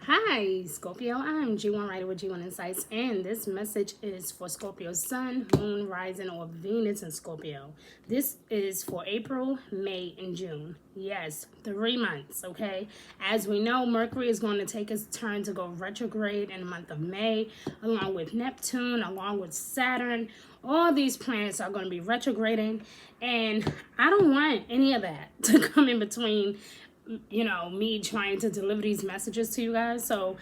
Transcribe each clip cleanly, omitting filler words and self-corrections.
Hi, Scorpio. I'm G1 Writer with G1 Insights, and this message is for Scorpio's Sun, Moon, Rising, or Venus in Scorpio. This is for April, May, and June. Yes, 3 months, okay? As we know, Mercury is going to take its turn to go retrograde in the month of May, along with Neptune, along with Saturn. All these planets are going to be retrograding, and I don't want any of that to come in between me trying to deliver these messages to you guys. So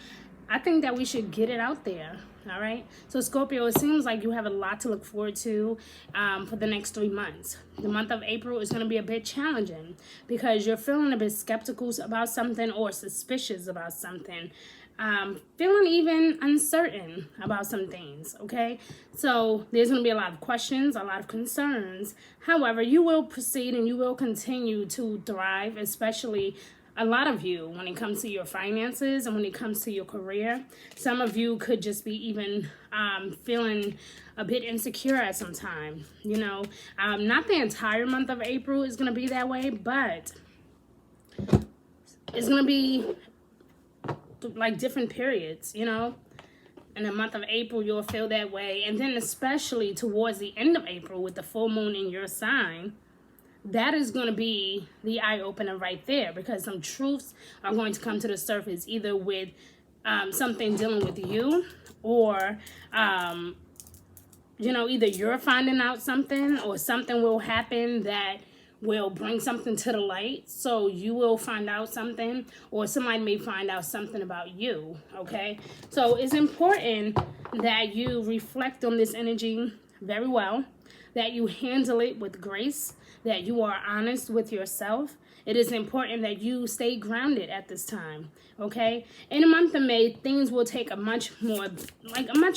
I think that we should get it out there. All right. So Scorpio, it seems like you have a lot to look forward to for the next 3 months. The month of April is going to be a bit challenging because you're feeling a bit skeptical about something or suspicious about something. Feeling even uncertain about some things, okay? So there's going to be a lot of questions, a lot of concerns. However, you will proceed and you will continue to thrive, especially a lot of you when it comes to your finances and when it comes to your career. Some of you could just be even feeling a bit insecure at some time, Not the entire month of April is going to be that way, but it's going to be like different periods, In the month of April, you'll feel that way. And then especially towards the end of April with the full moon in your sign, that is going to be the eye-opener right there, because some truths are going to come to the surface, either with something dealing with you or, either you're finding out something or something will happen that will bring something to the light. So you will find out something, or somebody may find out something about you, okay? So it's important that you reflect on this energy very well, that you handle it with grace, that you are honest with yourself. It is important that you stay grounded at this time, okay? In the month of May, things will take a much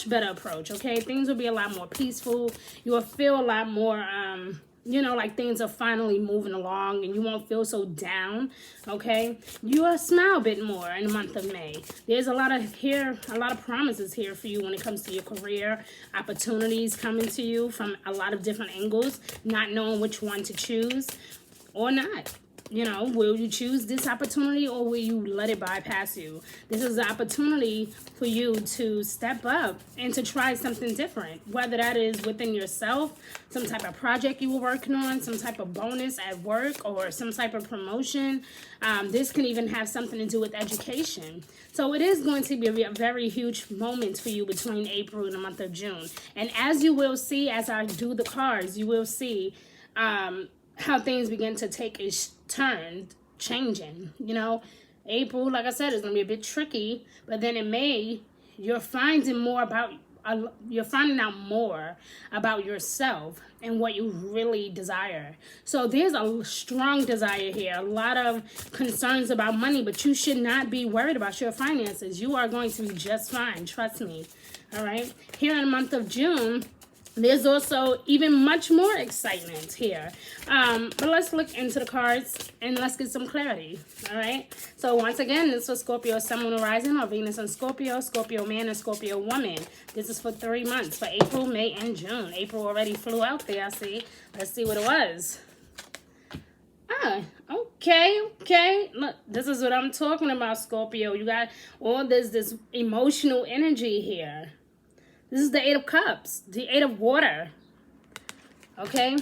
better approach, okay? Things will be a lot more peaceful. You will feel a lot more, like things are finally moving along and you won't feel so down, okay? You will smile a bit more in the month of May. There's a lot of promises here for you when it comes to your career, opportunities coming to you from a lot of different angles, not knowing which one to choose or not. Will you choose this opportunity or will you let it bypass you? This is an opportunity for you to step up and to try something different, whether that is within yourself, some type of project you were working on, some type of bonus at work, or some type of promotion. This can even have something to do with education. So it is going to be a very huge moment for you between April and the month of June. And as you will see, as I do the cards, you will see how things begin to take a turn, changing. April, like I said, is going to be a bit tricky, but then in May, you're finding out more about yourself and what you really desire. So there's a strong desire here, a lot of concerns about money, but you should not be worried about your finances. You are going to be just fine, trust me. All right, here in the month of June, there's also even much more excitement here. But let's look into the cards and let's get some clarity. All right. So once again, this was Scorpio, Sun, Moon, Rising, or Venus and Scorpio, Scorpio man and Scorpio woman. This is for 3 months, for April, May, and June. April already flew out there, I see. Let's see what it was. Okay. Look, this is what I'm talking about, Scorpio. You got all this emotional energy here. This is the 8 of Cups, the 8 of Water, okay?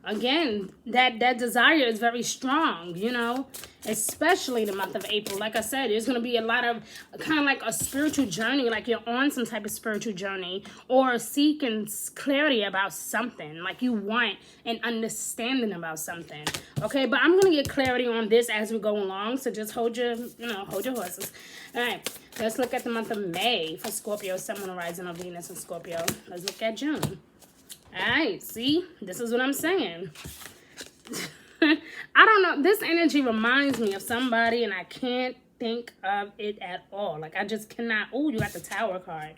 Again, that desire is very strong, especially the month of April. Like I said, there's going to be a lot of kind of like a spiritual journey, like you're on some type of spiritual journey or seeking clarity about something, like you want an understanding about something, okay? But I'm going to get clarity on this as we go along, so just hold your horses. All right, let's look at the month of May for Scorpio, Sun, Moon, Rising, or Venus and Scorpio. Let's look at June. All right, see, this is what I'm saying. I don't know. This energy reminds me of somebody, and I can't think of it at all. Like, I just cannot. Oh, you got the Tower card.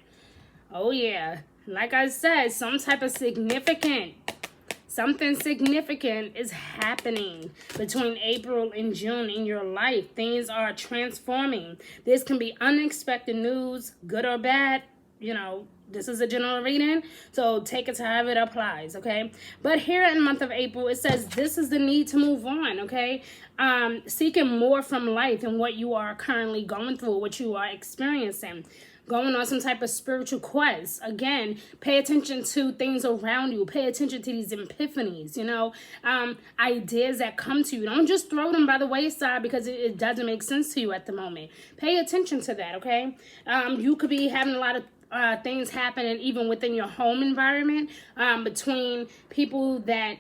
Oh, yeah. Like I said, something significant is happening between April and June in your life. Things are transforming. This can be unexpected news, good or bad. this is a general reading, so take it to however it applies, okay? But here in the month of April, it says this is the need to move on, okay? Seeking more from life and what you are currently going through, what you are experiencing. Going on some type of spiritual quest. Again, pay attention to things around you. Pay attention to these epiphanies, ideas that come to you. Don't just throw them by the wayside because it doesn't make sense to you at the moment. Pay attention to that, okay? You could be having a lot of things happening even within your home environment, between people that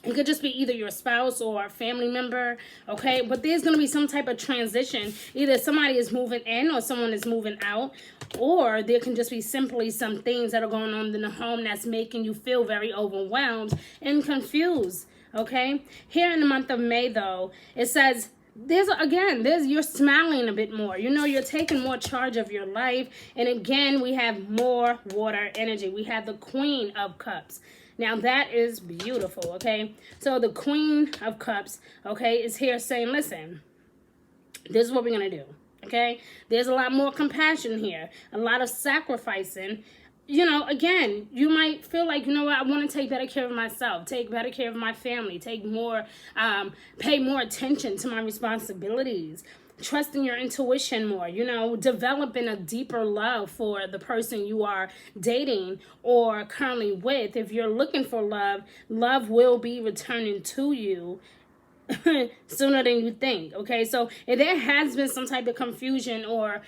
it could just be either your spouse or a family member, okay? But there's going to be some type of transition. Either somebody is moving in or someone is moving out, or there can just be simply some things that are going on in the home that's making you feel very overwhelmed and confused, okay? Here in the month of May, though, it says you're smiling a bit more. You're taking more charge of your life. And again, we have more water energy. We have the Queen of Cups. Now, that is beautiful, okay? So the Queen of Cups, okay, is here saying, listen, this is what we're going to do, okay? There's a lot more compassion here, a lot of sacrificing. Again, you might feel like, I want to take better care of myself, take better care of my family, pay more attention to my responsibilities, trusting your intuition more, developing a deeper love for the person you are dating or currently with. If you're looking for love, love will be returning to you sooner than you think, okay? So if there has been some type of confusion or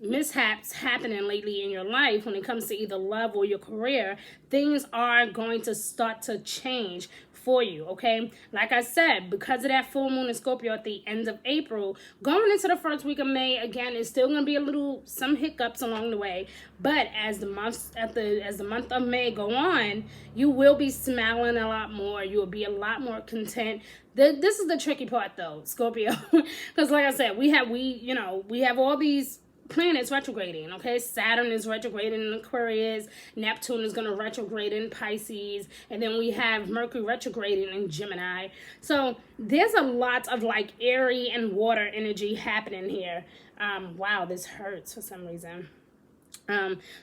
mishaps happening lately in your life when it comes to either love or your career, things are going to start to change for you, okay? Like I said, because of that full moon in Scorpio at the end of April, going into the first week of May, again, it's still going to be some hiccups along the way, but as the month of May go on, you will be smiling a lot more. You will be a lot more content. This is the tricky part, though, Scorpio, because like I said, we have all these planets retrograding, okay? Saturn is retrograding in Aquarius, Neptune is going to retrograde in Pisces, and then we have Mercury retrograding in Gemini. So there's a lot of airy and water energy happening here. Wow, this hurts for some reason.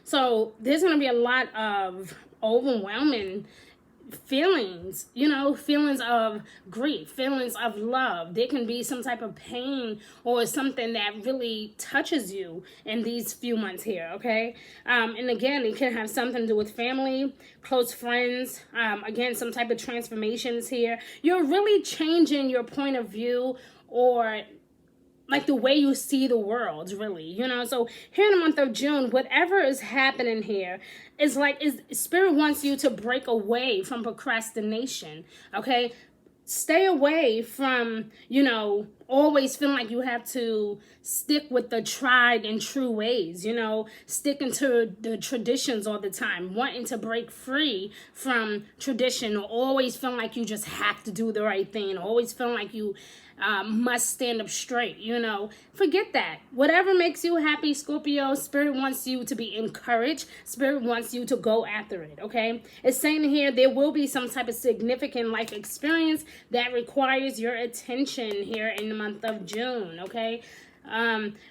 So there's going to be a lot of overwhelming feelings, feelings of grief, feelings of love. There can be some type of pain or something that really touches you in these few months here, okay? And again, it can have something to do with family, close friends, again, some type of transformations here. You're really changing your point of view or the way you see the world, really, So here in the month of June, whatever is happening here is Spirit wants you to break away from procrastination, okay? Stay away from, always feeling like you have to stick with the tried and true ways, sticking to the traditions all the time, wanting to break free from tradition, or always feeling like you just have to do the right thing, always feeling like you must stand up straight, Forget that. Whatever makes you happy, Scorpio, Spirit wants you to be encouraged. Spirit wants you to go after it, okay? It's saying here there will be some type of significant life experience that requires your attention here in the month of June, okay?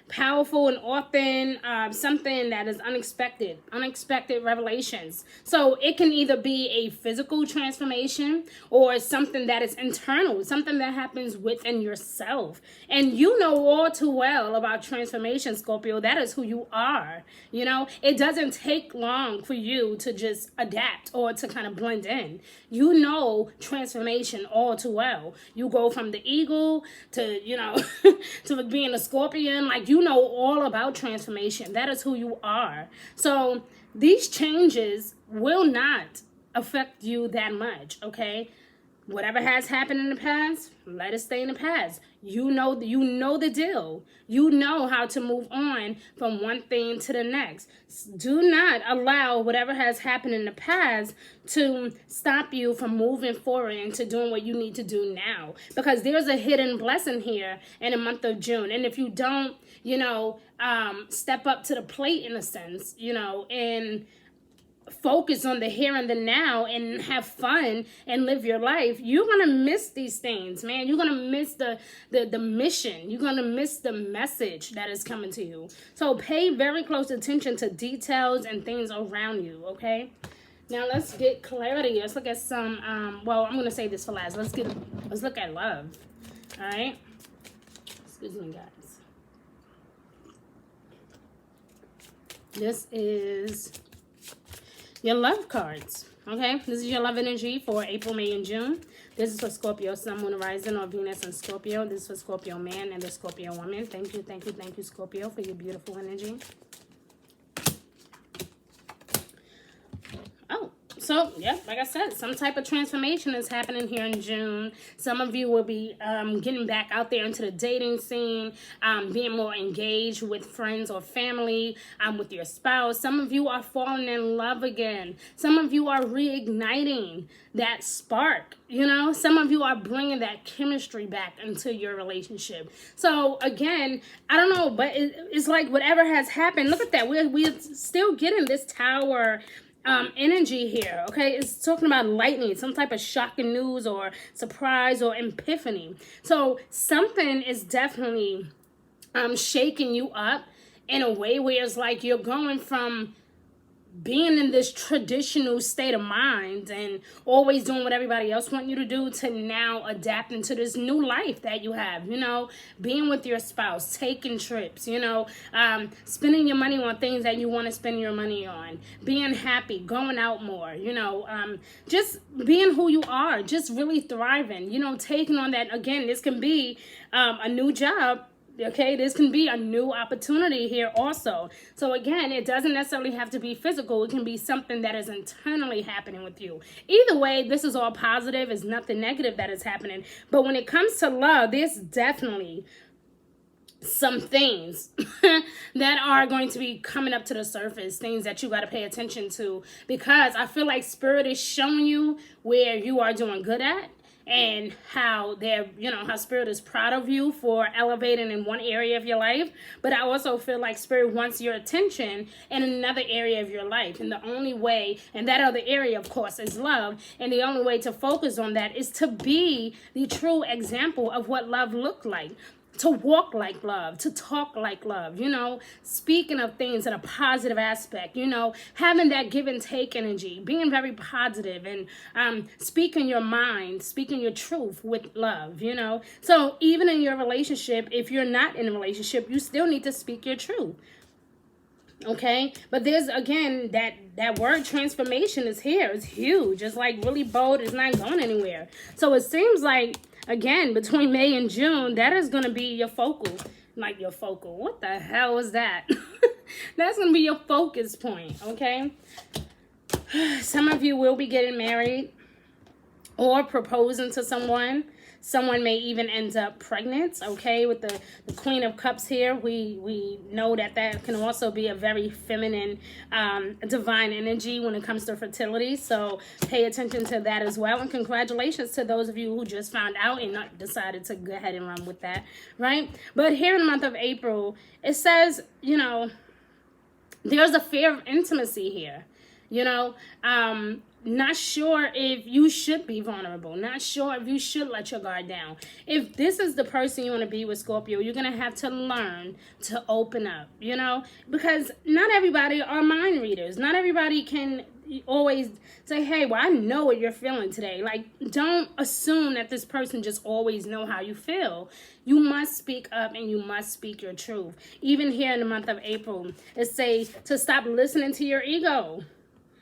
Powerful and often something that is unexpected revelations. So it can either be a physical transformation or something that is internal, something that happens within yourself. And you know all too well about transformation, Scorpio. That is who you are. It doesn't take long for you to just adapt or to kind of blend in. You know transformation all too well. You go from the eagle to, to being a Scorpion. You know all about transformation. That is who you are. So these changes will not affect you that much, okay? Whatever has happened in the past, let it stay in the past. You know the deal. You know how to move on from one thing to the next. Do not allow whatever has happened in the past to stop you from moving forward into doing what you need to do now. Because there's a hidden blessing here in the month of June. And if you don't, step up to the plate in a sense, and focus on the here and the now and have fun and live your life, you're gonna miss these things, man. You're gonna miss the mission. You're gonna miss the message that is coming to you. So pay very close attention to details and things around you, okay? Now let's get clarity. Let's look at some well, I'm gonna say this for last. Let's look at love. All right, excuse me, guys. This is your love cards, okay? This is your love energy for April, May, and June. This is for Scorpio, Sun, Moon, Horizon, or Venus and Scorpio. This is for Scorpio man and the Scorpio woman. Thank you, thank you, thank you, Scorpio, for your beautiful energy. So, yeah, like I said, some type of transformation is happening here in June. Some of you will be getting back out there into the dating scene, being more engaged with friends or family, with your spouse. Some of you are falling in love again. Some of you are reigniting that spark, you know. Some of you are bringing that chemistry back into your relationship. So, again, I don't know, but it's like whatever has happened. Look at that. We're still getting this Tower energy here, okay? It's talking about lightning, some type of shocking news or surprise or epiphany. So something is definitely shaking you up in a way where it's like you're going from being in this traditional state of mind and always doing what everybody else wants you to do to now adapting to this new life that you have, you know, being with your spouse, taking trips, you know, spending your money on things that you want to spend your money on, being happy, going out more, you know, just being who you are, just really thriving, you know, taking on that. Again, this can be a new job. Okay, this can be a new opportunity here also. So again, it doesn't necessarily have to be physical. It can be something that is internally happening with you. Either way, this is all positive. It's nothing negative that is happening. But when it comes to love, there's definitely some things that are going to be coming up to the surface, things that you got to pay attention to, because I feel like Spirit is showing you where you are doing good at, and how they're, you know, how Spirit is proud of you for elevating in one area of your life. But I also feel like Spirit wants your attention in another area of your life. And the only way, and that other area, of course, is love. And the only way to focus on that is to be the true example of what love looked like. To walk like love, to talk like love, you know, speaking of things in a positive aspect, you know, having that give and take energy, being very positive and speaking your mind, speaking your truth with love, you know. So even in your relationship, if you're not in a relationship, you still need to speak your truth. Okay, but there's, again, that word transformation is here. It's huge. It's like really bold. It's not going anywhere. So it seems like, again, between May and June, that is going to be your focal. Like your focal. What the hell is that? That's going to be your focus point, okay? Some of you will be getting married or proposing to someone. Someone may even end up pregnant, okay? With the Queen of Cups here, we know that can also be a very feminine, divine energy when it comes to fertility. So pay attention to that as well. And congratulations to those of you who just found out and not decided to go ahead and run with that, right? But here in the month of April, it says, you know, there's a fear of intimacy here, you know, not sure if you should be vulnerable. Not sure if you should let your guard down. If this is the person you want to be with, Scorpio, you're going to have to learn to open up, you know, because not everybody are mind readers. Not everybody can always say, hey, well, I know what you're feeling today. Like, don't assume that this person just always know how you feel. You must speak up and you must speak your truth. Even here in the month of April, it says to stop listening to your ego.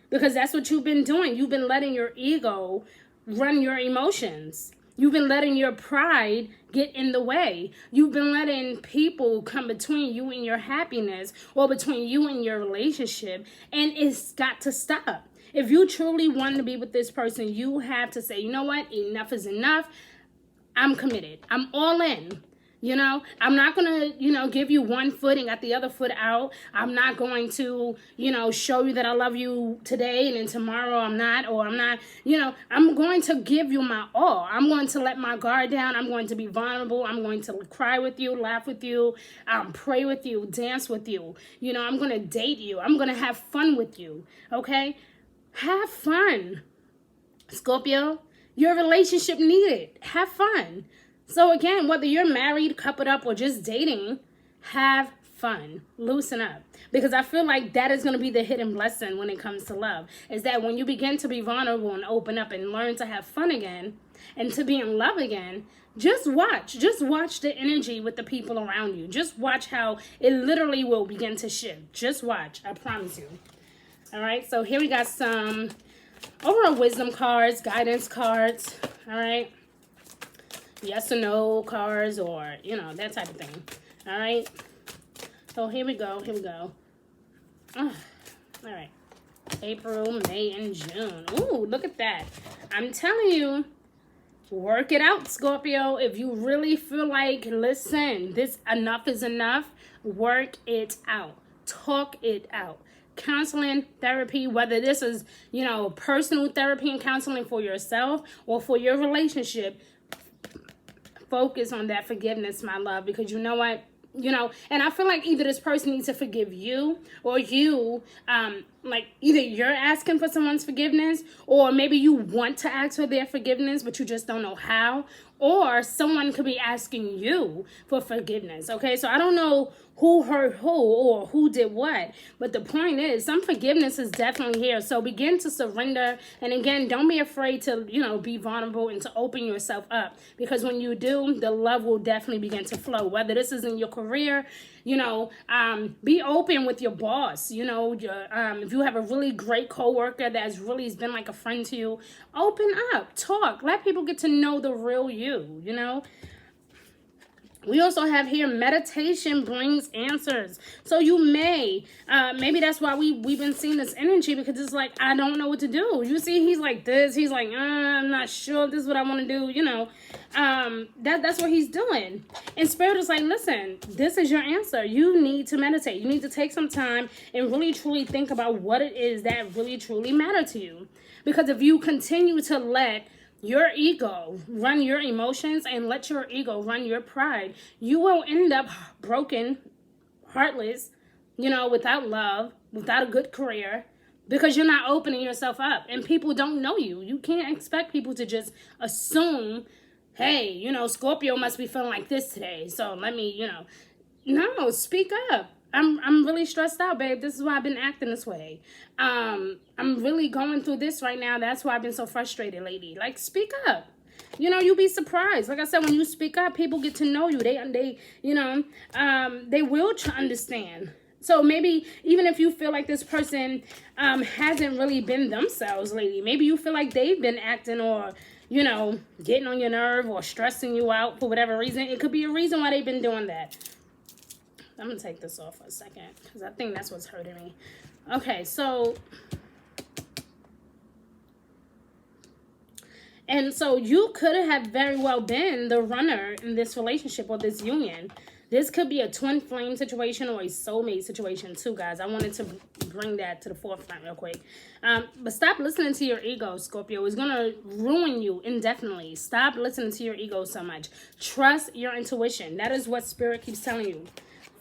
Because that's what you've been doing. You've been letting your ego run your emotions. You've been letting your pride get in the way. You've been letting people come between you and your happiness, or between you and your relationship. And it's got to stop. If you truly want to be with this person, you have to say, you know what? Enough is enough. I'm committed. I'm all in. You know, I'm not going to, you know, give you one foot and got the other foot out. I'm not going to, you know, show you that I love you today and then tomorrow I'm not, or I'm not, you know, I'm going to give you my all. I'm going to let my guard down. I'm going to be vulnerable. I'm going to cry with you, laugh with you, pray with you, dance with you. You know, I'm going to date you. I'm going to have fun with you. Okay. Have fun, Scorpio. Your relationship needed. Have fun. So again, whether you're married, coupled up, or just dating, have fun. Loosen up. Because I feel like that is going to be the hidden blessing when it comes to love. Is that when you begin to be vulnerable and open up and learn to have fun again and to be in love again, just watch. Just watch the energy with the people around you. Just watch how it literally will begin to shift. Just watch. I promise you. All right. So here we got some overall wisdom cards, guidance cards. All right. Yes or no cards, or, you know, that type of thing. All right. So here we go. Here we go. All right. April, May, and June. Ooh, look at that. I'm telling you, work it out, Scorpio. If you really feel like, listen, this enough is enough, work it out. Talk it out. Counseling, therapy, whether this is, you know, personal therapy and counseling for yourself or for your relationship, focus on that forgiveness, my love, because you know what? You know, and I feel like either this person needs to forgive you, or you, like either you're asking for someone's forgiveness, or maybe you want to ask for their forgiveness, but you just don't know how, or someone could be asking you for forgiveness. Okay, so I don't know who hurt who or who did what, but the point is some forgiveness is definitely here. So begin to surrender, and again, don't be afraid to, you know, be vulnerable and to open yourself up, because when you do, the love will definitely begin to flow. Whether this is in your career, you know, be open with your boss. You know, if you have a really great coworker that's really been like a friend to you, open up, talk, let people get to know the real you, you know. We also have here, meditation brings answers. So you may, maybe that's why we've been seeing this energy, because it's like, I don't know what to do. You see, he's like this. He's like, I'm not sure if this is what I want to do. You know, that's what he's doing. And Spirit is like, listen, this is your answer. You need to meditate. You need to take some time and really, truly think about what it is that really, truly matter to you. Because if you continue to let your ego run your emotions and let your ego run your pride, you will end up broken, heartless, you know, without love, without a good career, because you're not opening yourself up and people don't know you. You can't expect people to just assume, hey, you know, Scorpio must be feeling like this today, so let me, you know. No, speak up. I'm really stressed out, babe. This is why I've been acting this way. I'm really going through this right now. That's why I've been so frustrated lately. Like, speak up. You know, you'll be surprised. Like I said, when you speak up, people get to know you. They you know, they will understand. So maybe even if you feel like this person hasn't really been themselves lately, maybe you feel like they've been acting or, you know, getting on your nerve or stressing you out for whatever reason. It could be a reason why they've been doing that. I'm going to take this off for a second, because I think that's what's hurting me. Okay, so. And so you could have very well been the runner in this relationship or this union. This could be a twin flame situation or a soulmate situation too, guys. I wanted to bring that to the forefront real quick. But stop listening to your ego, Scorpio. It's going to ruin you indefinitely. Stop listening to your ego so much. Trust your intuition. That is what Spirit keeps telling you.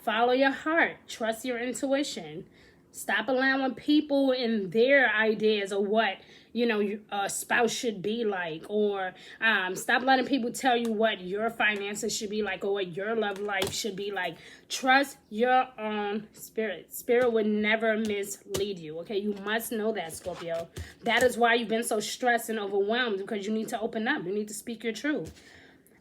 Follow your heart. Trust your intuition. Stop allowing people and their ideas of what, you know, a spouse should be like. Or stop letting people tell you what your finances should be like or what your love life should be like. Trust your own spirit. Spirit would never mislead you, okay? You must know that, Scorpio. That is why you've been so stressed and overwhelmed, because you need to open up. You need to speak your truth.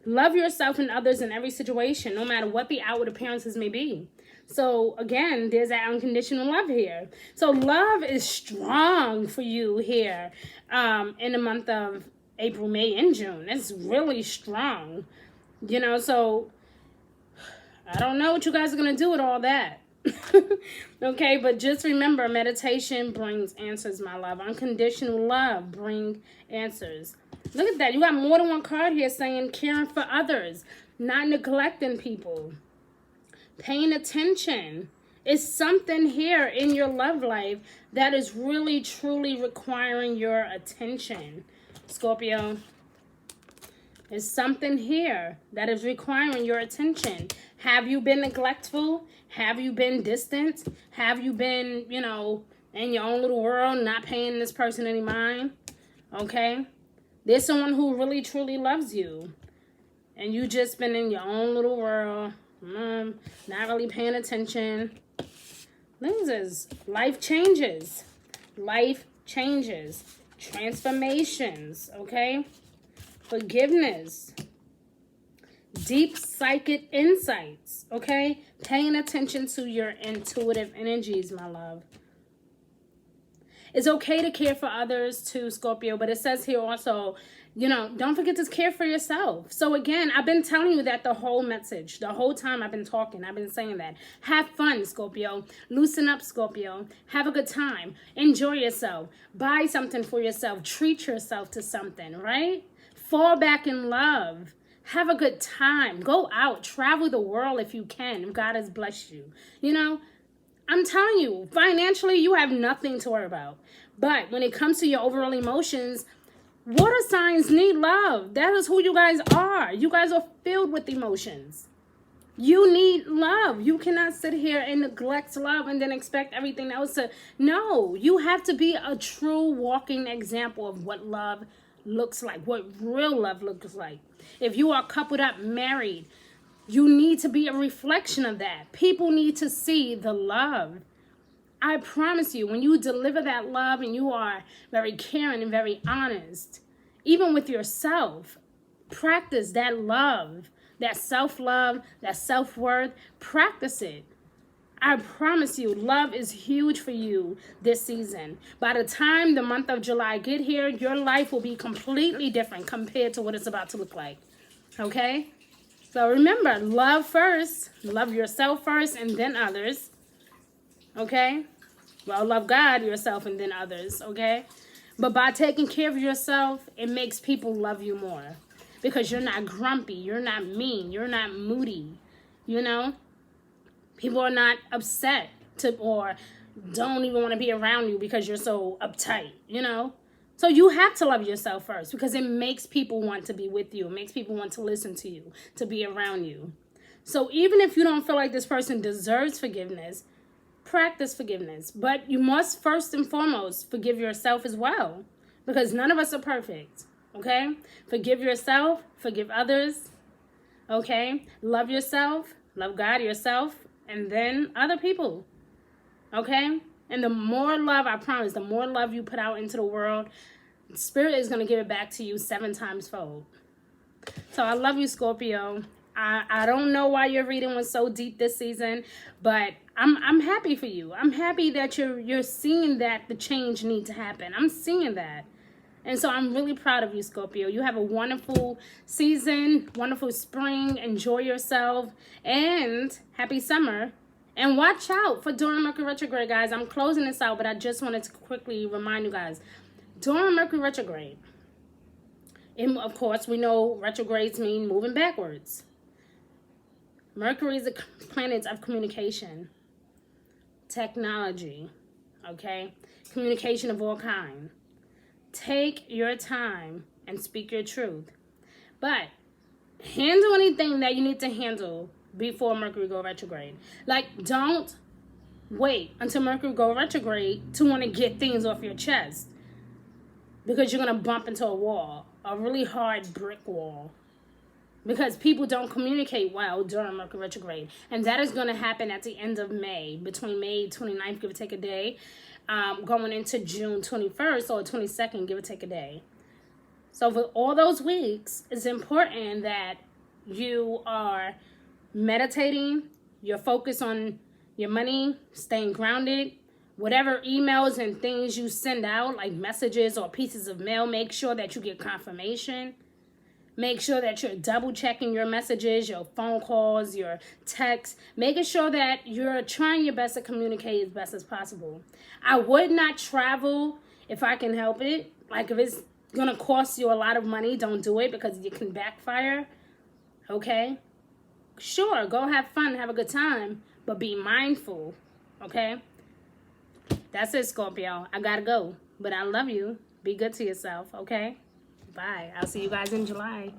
Love yourself and others in every situation, no matter what the outward appearances may be. So, again, there's that unconditional love here. So, love is strong for you here in the month of April, May, and June. It's really strong. You know, so I don't know what you guys are going to do with all that. Okay, but just remember, meditation brings answers, my love. Unconditional love brings answers. Look at that. You got more than one card here saying caring for others, not neglecting people, paying attention. It's something here in your love life that is really, truly requiring your attention, Scorpio. There's something here that is requiring your attention. Have you been neglectful? Have you been distant? Have you been, you know, in your own little world, not paying this person any mind, okay? There's someone who really, truly loves you. And you just been in your own little world, not really paying attention. This is life changes. Life changes. Transformations, okay? Forgiveness. Deep psychic insights, okay? Paying attention to your intuitive energies, my love. It's okay to care for others too, Scorpio, but it says here also, you know, don't forget to care for yourself. So again, I've been telling you that the whole message, the whole time I've been talking, I've been saying that. Have fun, Scorpio. Loosen up, Scorpio. Have a good time. Enjoy yourself. Buy something for yourself. Treat yourself to something, right? Fall back in love. Have a good time. Go out. Travel the world if you can, if God has blessed you. You know, I'm telling you, financially, you have nothing to worry about. But when it comes to your overall emotions, water signs need love. That is who you guys are. You guys are filled with emotions. You need love. You cannot sit here and neglect love and then expect everything else to... No, you have to be a true walking example of what love looks like, what real love looks like. If you are coupled up, married, you need to be a reflection of that. People need to see the love. I promise you, when you deliver that love and you are very caring and very honest, even with yourself, practice that love, that self-love, that self-worth. Practice it. I promise you, love is huge for you this season. By the time the month of July get here, your life will be completely different compared to what it's about to look like. Okay? So remember, love first. Love yourself first and then others. Okay? Well, love God, yourself, and then others. Okay? But by taking care of yourself, it makes people love you more. Because you're not grumpy. You're not mean. You're not moody. You know? People are not upset or don't even want to be around you because you're so uptight, you know? So you have to love yourself first because it makes people want to be with you. It makes people want to listen to you, to be around you. So even if you don't feel like this person deserves forgiveness, practice forgiveness. But you must first and foremost forgive yourself as well because none of us are perfect, okay? Forgive yourself, forgive others, okay? Love yourself, love God, yourself, and then other people, okay? And the more love, I promise, the more love you put out into the world, Spirit is going to give it back to you 7 times fold. So I love you, Scorpio. I don't know why your reading was so deep this season, but I'm happy for you. I'm happy that you're seeing that the change needs to happen. I'm seeing that. And so I'm really proud of you, Scorpio. You have a wonderful season, wonderful spring. Enjoy yourself. And happy summer. And watch out for during Mercury retrograde, guys. I'm closing this out, but I just wanted to quickly remind you guys. During Mercury retrograde, and of course, we know retrogrades mean moving backwards. Mercury is a planet of communication, technology, okay? Communication of all kinds. Take your time and speak your truth. But handle anything that you need to handle before Mercury go retrograde. Like, don't wait until Mercury go retrograde to want to get things off your chest. Because you're going to bump into a wall, a really hard brick wall. Because people don't communicate well during Mercury retrograde. And that is going to happen at the end of May, between May 29th, give or take a day, going into June 21st or 22nd, give or take a day. So for all those weeks, it's important that you are meditating, you're focused on your money, staying grounded. Whatever emails and things you send out, like messages or pieces of mail, make sure that you get confirmation. Make sure that you're double checking your messages, your phone calls, your texts, making sure that you're trying your best to communicate as best as possible. I would not travel if I can help it. Like if it's going to cost you a lot of money, don't do it because it can backfire. Okay? Sure, go have fun, have a good time, but be mindful. Okay? That's it, Scorpio. I gotta go, but I love you. Be good to yourself, okay? Bye. I'll see you guys in July.